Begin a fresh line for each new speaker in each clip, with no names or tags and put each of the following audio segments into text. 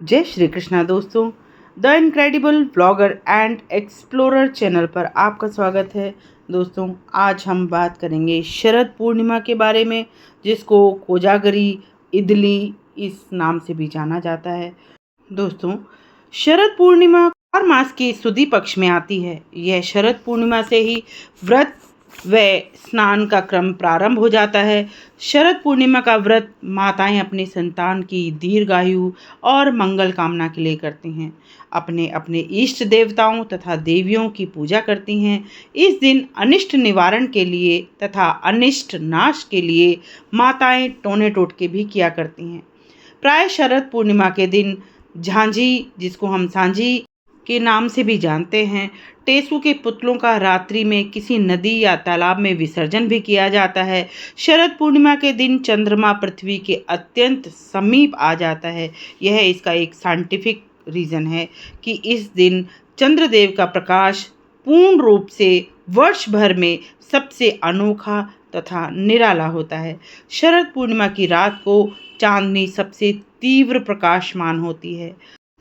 जय श्री कृष्णा दोस्तों। The incredible blogger and explorer channel पर आपका स्वागत है। दोस्तों, आज हम बात करेंगे शरद पूर्णिमा के बारे में, जिसको कोजागरी इदली इस नाम से भी जाना जाता है। दोस्तों, शरद पूर्णिमा हर मास के सुदी पक्ष में आती है। यह शरद पूर्णिमा से ही व्रत व स्नान का क्रम प्रारंभ हो जाता है। शरद पूर्णिमा का व्रत माताएं अपने संतान की दीर्घायु और मंगल कामना के लिए करती हैं। अपने अपने इष्ट देवताओं तथा देवियों की पूजा करती हैं। इस दिन अनिष्ट निवारण के लिए तथा अनिष्ट नाश के लिए माताएं टोने टोटके भी किया करती हैं। प्राय शरद पूर्णिमा के दिन झांझी, जिसको हम सांझी के नाम से भी जानते हैं, टेसू के पुतलों का रात्रि में किसी नदी या तालाब में विसर्जन भी किया जाता है। शरद पूर्णिमा के दिन चंद्रमा पृथ्वी के अत्यंत समीप आ जाता है। यह इसका एक साइंटिफिक रीज़न है कि इस दिन चंद्रदेव का प्रकाश पूर्ण रूप से वर्ष भर में सबसे अनोखा तथा निराला होता है। शरद पूर्णिमा की रात को चांदनी सबसे तीव्र प्रकाशमान होती है।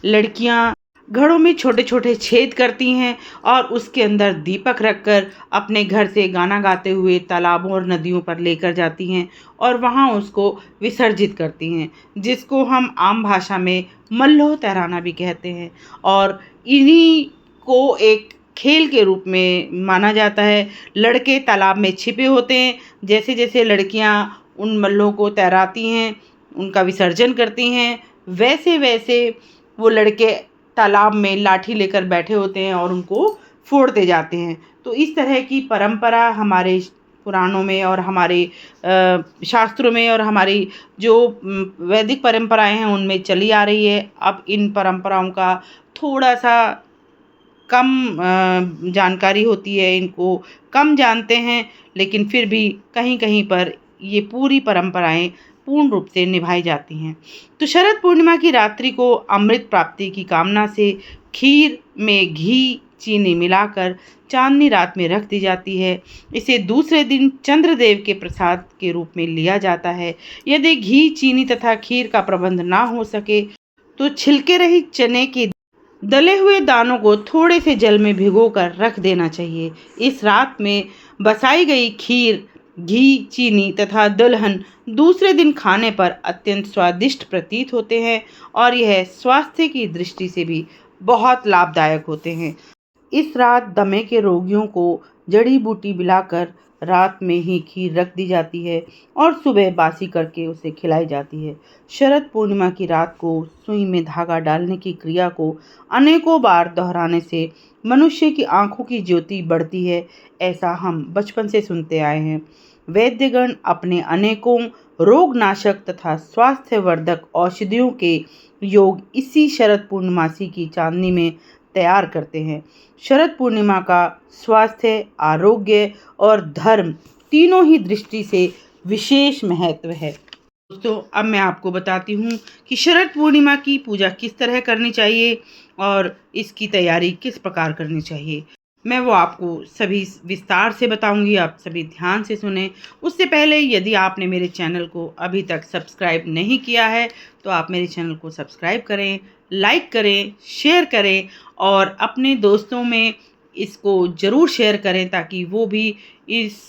लड़कियां घड़ों में छोटे छोटे छेद करती हैं और उसके अंदर दीपक रखकर अपने घर से गाना गाते हुए तालाबों और नदियों पर लेकर जाती हैं और वहां उसको विसर्जित करती हैं, जिसको हम आम भाषा में मल्लोह तैराना भी कहते हैं। और इन्हीं को एक खेल के रूप में माना जाता है। लड़के तालाब में छिपे होते हैं। जैसे जैसे लड़कियां उन मल्लों को तैराती हैं, उनका विसर्जन करती हैं, वैसे वैसे वो लड़के तालाब में लाठी लेकर बैठे होते हैं और उनको फोड़ते जाते हैं। तो इस तरह की परंपरा हमारे पुराणों में और हमारे शास्त्रों में और हमारी जो वैदिक परंपराएं हैं उनमें चली आ रही है। अब इन परंपराओं का थोड़ा सा कम जानकारी होती है, इनको कम जानते हैं, लेकिन फिर भी कहीं कहीं पर ये पूरी परंपराएं पूर्ण रूप से निभाई जाती हैं। तो शरद पूर्णिमा की रात्रि को अमृत प्राप्ति की कामना से खीर में घी चीनी मिलाकर चांदनी रात में रख दी जाती है। इसे दूसरे दिन चंद्रदेव के प्रसाद के रूप में लिया जाता है। यदि घी चीनी तथा खीर का प्रबंध ना हो सके तो छिलके रहित चने के दले हुए दानों को थोड़े से जल में भिगोकर रख देना चाहिए। इस रात में बसाई गई खीर, घी, चीनी तथा दलहन दूसरे दिन खाने पर अत्यंत स्वादिष्ट प्रतीत होते हैं और यह स्वास्थ्य की दृष्टि से भी बहुत लाभदायक होते हैं। इस रात दमे के रोगियों को जड़ी बूटी मिलाकर रात में ही खीर रख दी जाती है और सुबह बासी करके उसे खिलाई जाती है। शरद पूर्णिमा की रात को सुई में धागा डालने की क्रिया को अनेकों बार दोहराने से मनुष्य की आंखों की ज्योति बढ़ती है, ऐसा हम बचपन से सुनते आए हैं। वैद्यगण अपने अनेकों रोगनाशक तथा स्वास्थ्यवर्धक औषधियों के योग इसी शरद पूर्णिमासी की चांदनी में तैयार करते हैं। शरद पूर्णिमा का स्वास्थ्य, आरोग्य और धर्म तीनों ही दृष्टि से विशेष महत्व है। दोस्तों, अब मैं आपको बताती हूँ कि शरद पूर्णिमा की पूजा किस तरह करनी चाहिए और इसकी तैयारी किस प्रकार करनी चाहिए। मैं वो आपको सभी विस्तार से बताऊंगी, आप सभी ध्यान से सुने। उससे पहले यदि आपने मेरे चैनल को अभी तक सब्सक्राइब नहीं किया है तो आप मेरे चैनल को सब्सक्राइब करें, लाइक करें, शेयर करें और अपने दोस्तों में इसको ज़रूर शेयर करें ताकि वो भी इस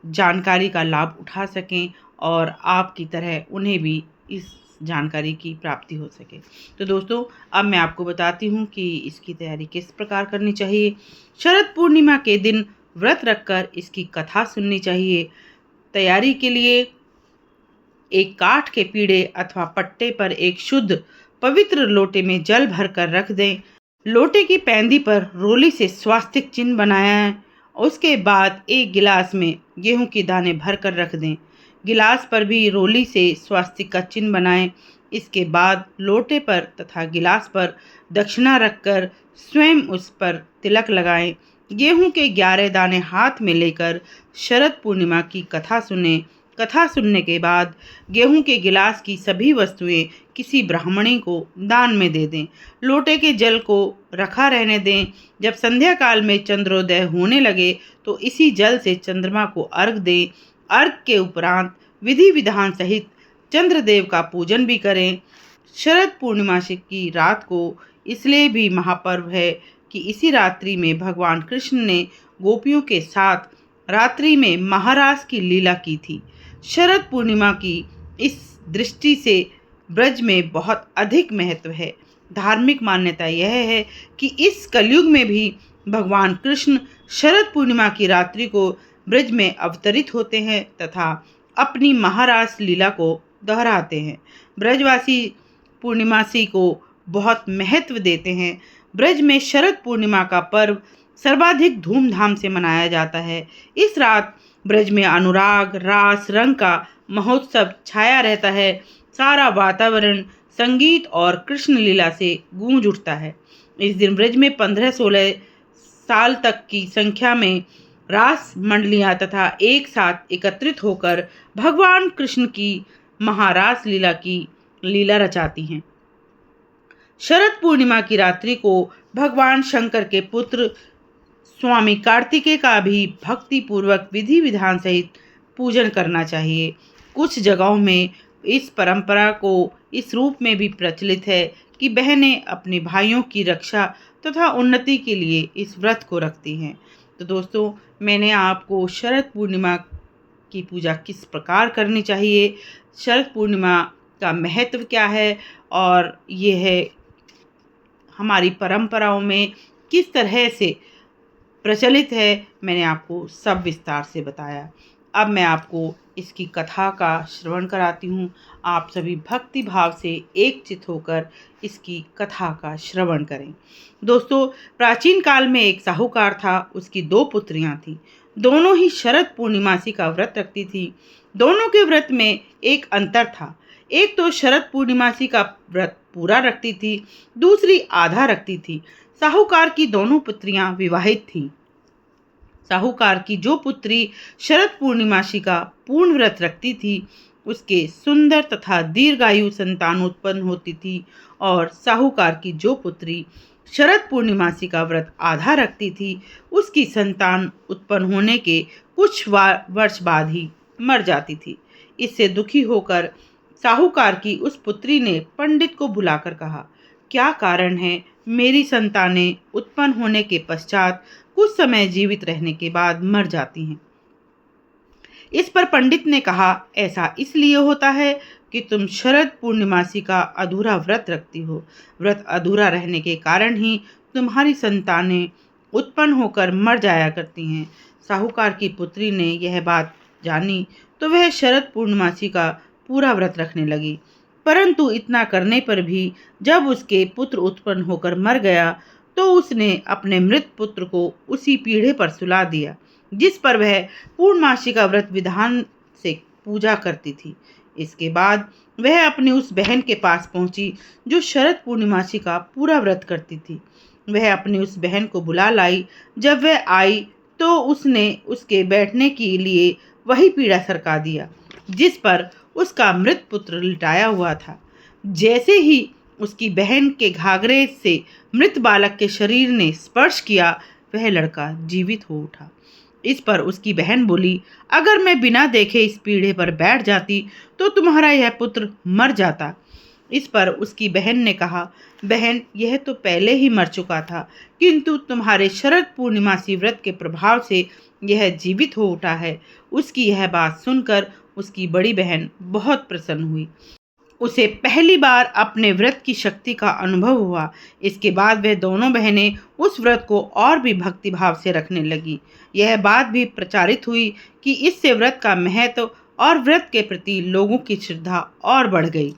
जानकारी का लाभ उठा सकें और आपकी तरह उन्हें भी इस जानकारी की प्राप्ति हो सके। तो दोस्तों, अब मैं आपको बताती हूँ कि इसकी तैयारी किस प्रकार करनी चाहिए। शरद पूर्णिमा के दिन व्रत रखकर इसकी कथा सुननी चाहिए। तैयारी के लिए एक काठ के पीढ़े अथवा पट्टे पर एक शुद्ध पवित्र लोटे में जल भरकर रख दें। लोटे की पैंदी पर रोली से स्वास्तिक चिन्ह बनाया है। उसके बाद एक गिलास में गेहूं के दाने भरकर रख दें। गिलास पर भी रोली से स्वास्तिक का चिन्ह बनाएं। इसके बाद लोटे पर तथा गिलास पर दक्षिणा रखकर स्वयं उस पर तिलक लगाएं। गेहूं के 11 दाने हाथ में लेकर शरद पूर्णिमा की कथा सुने। कथा सुनने के बाद गेहूं के गिलास की सभी वस्तुएं किसी ब्राह्मणी को दान में दे दें। लोटे के जल को रखा रहने दें। जब संध्या काल में चंद्रोदय होने लगे तो इसी जल से चंद्रमा को अर्घ दें। अर्घ के उपरांत विधि विधान सहित चंद्रदेव का पूजन भी करें। शरद पूर्णिमा की रात को इसलिए भी महापर्व है कि इसी रात्रि में भगवान कृष्ण ने गोपियों के साथ रात्रि में महारास की लीला की थी। शरद पूर्णिमा की इस दृष्टि से ब्रज में बहुत अधिक महत्व है। धार्मिक मान्यता यह है कि इस कलयुग में भी भगवान कृष्ण शरद पूर्णिमा की रात्रि को ब्रज में अवतरित होते हैं तथा अपनी महारास लीला को दोहराते हैं। ब्रजवासी पूर्णिमासी को बहुत महत्व देते हैं। ब्रज में शरद पूर्णिमा का पर्व सर्वाधिक धूमधाम से मनाया जाता है। इस रात ब्रज में अनुराग रास रंग का महोत्सव छाया रहता है। सारा वातावरण संगीत और कृष्ण लीला से गूंज उठता है। इस दिन ब्रज में 15-16 साल तक की संख्या में रास मंडलियां तथा एक साथ एकत्रित होकर भगवान कृष्ण की महारास लीला की लीला रचाती हैं। शरद पूर्णिमा की रात्रि को भगवान शंकर के पुत्र स्वामी कार्तिकेय का भी भक्ति पूर्वक विधि विधान सहित पूजन करना चाहिए। कुछ जगहों में इस परंपरा को इस रूप में भी प्रचलित है कि बहनें अपने भाइयों की रक्षा तथा उन्नति के लिए इस व्रत को रखती हैं। तो दोस्तों, मैंने आपको शरद पूर्णिमा की पूजा किस प्रकार करनी चाहिए, शरद पूर्णिमा का महत्व क्या है और ये है हमारी परंपराओं में किस तरह से प्रचलित है, मैंने आपको सब विस्तार से बताया। अब मैं आपको इसकी कथा का श्रवण कराती हूँ। आप सभी भक्ति भाव से एकचित होकर इसकी कथा का श्रवण करें। दोस्तों, प्राचीन काल में एक साहूकार था। उसकी 2 पुत्रियां थीं। दोनों ही शरद पूर्णिमासी का व्रत रखती थी। दोनों के व्रत में एक अंतर था। एक तो शरद पूर्णिमासी का व्रत पूरा रखती थी, दूसरी आधा रखती थी। साहूकार की दोनों पुत्रियां विवाहित थीं। साहूकार की जो पुत्री शरद पूर्णिमासी का पूर्ण व्रत रखती थी, उसके सुंदर तथा दीर्घायु संतान उत्पन्न होती थी, और साहूकार की जो पुत्री शरद पूर्णिमासी का व्रत आधा रखती थी, उसकी संतान उत्पन्न होने के कुछ वर्ष बाद ही मर जाती थी। इससे दुखी होकर साहूकार की उस पुत्री ने पंडित को बुलाकर कहा, क्या कारण है मेरी संतानें उत्पन्न होने के पश्चात कुछ समय जीवित रहने के बाद मर जाती हैं। इस पर पंडित ने कहा, ऐसा इसलिए होता है कि तुम शरद पूर्णिमासी का अधूरा व्रत रखती हो। व्रत अधूरा रहने के कारण ही तुम्हारी संतानें उत्पन्न होकर मर जाया करती हैं। साहूकार की पुत्री ने यह बात जानी तो वह शरद पूर्णिमासी का पूरा व्रत रखने लगी। परंतु इतना करने पर भी जब उसके पुत्र उत्पन्न होकर मर गया तो उसने अपने मृत पुत्र को उसी पीढ़े पर सुला दिया जिस पर वह पूर्णमासी का व्रत विधान से पूजा करती थी। इसके बाद वह अपनी उस बहन के पास पहुंची जो शरद पूर्णिमासी का पूरा व्रत करती थी। वह अपनी उस बहन को बुला लाई। जब वह आई तो उसने उसके बैठने के लिए वही पीढ़ा सरका दिया जिस पर उसका मृत पुत्र लिटाया हुआ था। जैसे ही उसकी बहन के घाघरे से मृत बालक के शरीर ने स्पर्श किया, वह लड़का जीवित हो उठा। इस पर उसकी बहन बोली, अगर मैं बिना देखे इस पीढ़े पर बैठ जाती तो तुम्हारा यह पुत्र मर जाता। इस पर उसकी बहन ने कहा, बहन, यह तो पहले ही मर चुका था, किंतु तुम्हारे शरद पूर्णिमासी व्रत के प्रभाव से यह जीवित हो उठा है। उसकी यह बात सुनकर उसकी बड़ी बहन बहुत प्रसन्न हुई। उसे पहली बार अपने व्रत की शक्ति का अनुभव हुआ। इसके बाद वह दोनों बहनें उस व्रत को और भी भक्तिभाव से रखने लगी। यह बात भी प्रचारित हुई कि इससे व्रत का महत्व और व्रत के प्रति लोगों की श्रद्धा और बढ़ गई।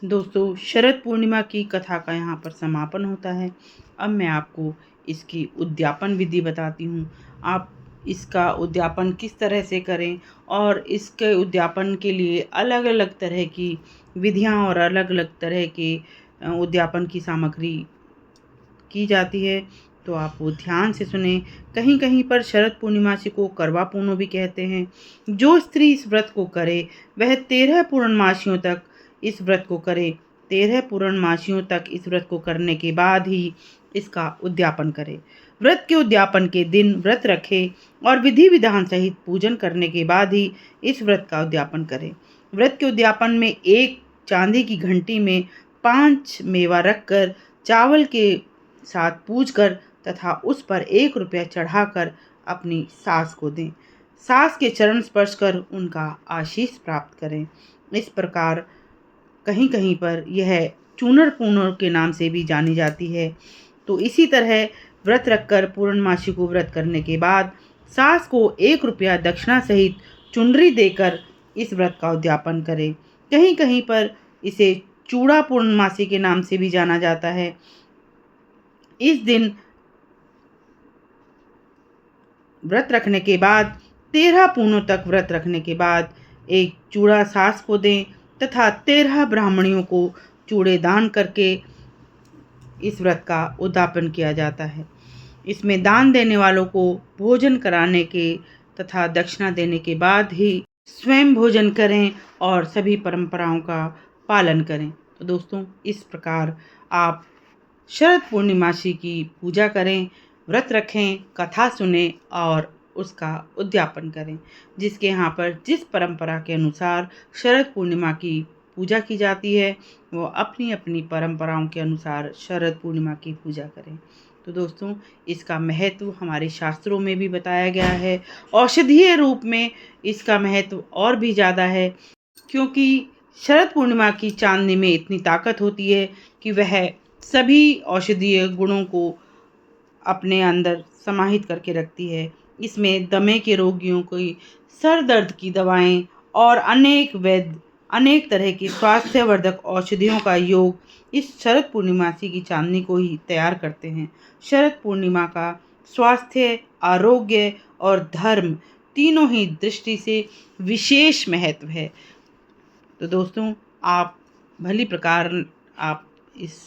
दोस्तों, शरद पूर्णिमा की कथा का यहाँ पर समापन होता है। अब मैं आपको इसकी उद्यापन विधि बताती हूँ। आप इसका उद्यापन किस तरह से करें और इसके उद्यापन के लिए अलग अलग तरह की विधियाँ और अलग अलग तरह के उद्यापन की सामग्री की जाती है, तो आप वो ध्यान से सुने। कहीं कहीं पर शरद पूर्णिमासी को करवा पूर्णो भी कहते हैं। जो स्त्री इस व्रत को करे वह 13 पूर्णमासियों तक इस व्रत को करे। 13 पूर्णमासियों तक इस व्रत को करने के बाद ही इसका उद्यापन करे। व्रत के उद्यापन के दिन व्रत रखे और विधि विधान सहित पूजन करने के बाद ही इस व्रत का उद्यापन करें। व्रत के उद्यापन में एक चांदी की घंटी में 5 मेवा रखकर चावल के साथ पूजकर तथा उस पर 1 रुपया चढ़ाकर अपनी सास को दें। सास के चरण स्पर्श कर उनका आशीष प्राप्त करें। इस प्रकार कहीं कहीं पर यह चूनर पूर्णिमा के नाम से भी जानी जाती है। तो इसी तरह व्रत रखकर पूर्णमासी को व्रत करने के बाद सास को 1 रुपया दक्षिणा सहित चुनरी देकर इस व्रत का उद्यापन करें। कहीं कहीं पर इसे चूड़ा पूर्णमासी के नाम से भी जाना जाता है। इस दिन व्रत रखने के बाद 13 पूर्णों तक व्रत रखने के बाद एक चूड़ा सास को दें तथा 13 ब्राह्मणियों को चूड़े दान करके इस व्रत का उद्यापन किया जाता है। इसमें दान देने वालों को भोजन कराने के तथा दक्षिणा देने के बाद ही स्वयं भोजन करें और सभी परंपराओं का पालन करें। तो दोस्तों, इस प्रकार आप शरद पूर्णिमासी की पूजा करें, व्रत रखें, कथा सुनें और उसका उद्यापन करें। जिसके यहाँ पर जिस परंपरा के अनुसार शरद पूर्णिमा की पूजा की जाती है वो अपनी अपनी परंपराओं के अनुसार शरद पूर्णिमा की पूजा करें। तो दोस्तों, इसका महत्व हमारे शास्त्रों में भी बताया गया है। औषधीय रूप में इसका महत्व और भी ज़्यादा है, क्योंकि शरद पूर्णिमा की चांदनी में इतनी ताकत होती है कि वह सभी औषधीय गुणों को अपने अंदर समाहित करके रखती है। इसमें दमे के रोगियों की, सर दर्द की दवाएं और अनेक तरह की स्वास्थ्यवर्धक औषधियों का योग इस शरद पूर्णिमासी की चांदनी को ही तैयार करते हैं। शरद पूर्णिमा का स्वास्थ्य, आरोग्य और धर्म तीनों ही दृष्टि से विशेष महत्व है। तो दोस्तों, आप भली प्रकार आप इस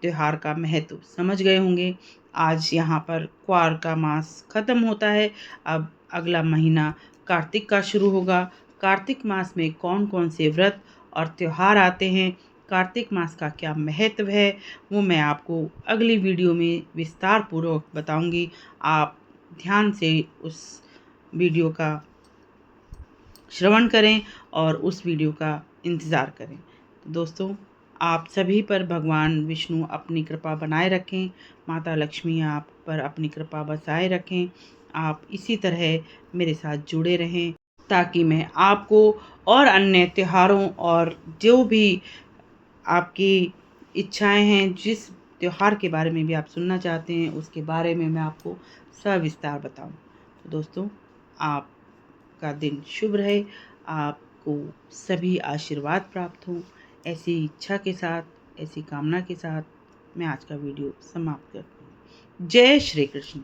त्योहार का महत्व समझ गए होंगे। आज यहाँ पर क्वार का मास खत्म होता है। अब अगला महीना कार्तिक का शुरू होगा। कार्तिक मास में कौन कौन से व्रत और त्यौहार आते हैं, कार्तिक मास का क्या महत्व है, वो मैं आपको अगली वीडियो में विस्तार पूर्वक बताऊंगी। आप ध्यान से उस वीडियो का श्रवण करें और उस वीडियो का इंतज़ार करें। तो दोस्तों, आप सभी पर भगवान विष्णु अपनी कृपा बनाए रखें, माता लक्ष्मी आप पर अपनी कृपा बसाए रखें। आप इसी तरह मेरे साथ जुड़े रहें ताकि मैं आपको और अन्य त्योहारों और जो भी आपकी इच्छाएं हैं, जिस त्योहार के बारे में भी आप सुनना चाहते हैं, उसके बारे में मैं आपको सविस्तार बताऊं। तो दोस्तों, आपका दिन शुभ रहे, आपको सभी आशीर्वाद प्राप्त हों। ऐसी इच्छा के साथ, ऐसी कामना के साथ मैं आज का वीडियो समाप्त करती हूँ। जय श्री कृष्ण।